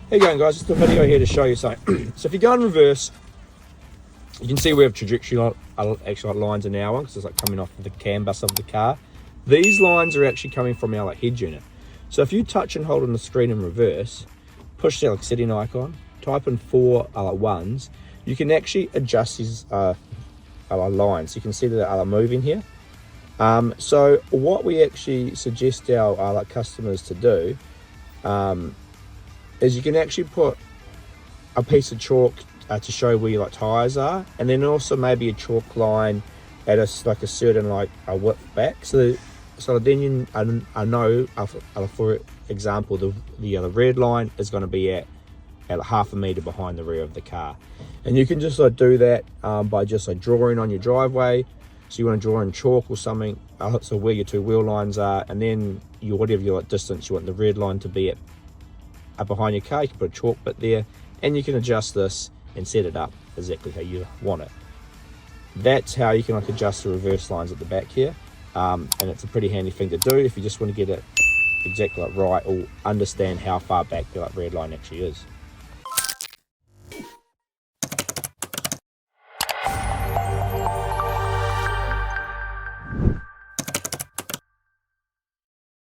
How you going, guys? Just a video here to show you something. So if you go in reverse, you can see we have trajectory actually like lines in our one because it's like coming off the canvas of the car. These lines are actually coming from our like head unit. So if you touch and hold on the screen in reverse, push the like setting icon, type in 4 ones, you can actually adjust these lines. You can see that they're moving here. So what we actually suggest our like customers to do is you can actually put a piece of chalk to show where your like tires are, and then also maybe a chalk line at a certain like a width back. So then I know for example the red line is going to be at half a meter behind the rear of the car, and you can just like do that by just like drawing on your driveway. So you want to draw in chalk or something, so where your two wheel lines are, and then whatever your like distance you want the red line to be at behind your car, you can put a chalk bit there, and you can adjust this and set it up exactly how you want it. That's how you can like adjust the reverse lines at the back here, and it's a pretty handy thing to do if you just want to get it exactly like right or understand how far back your like red line actually is.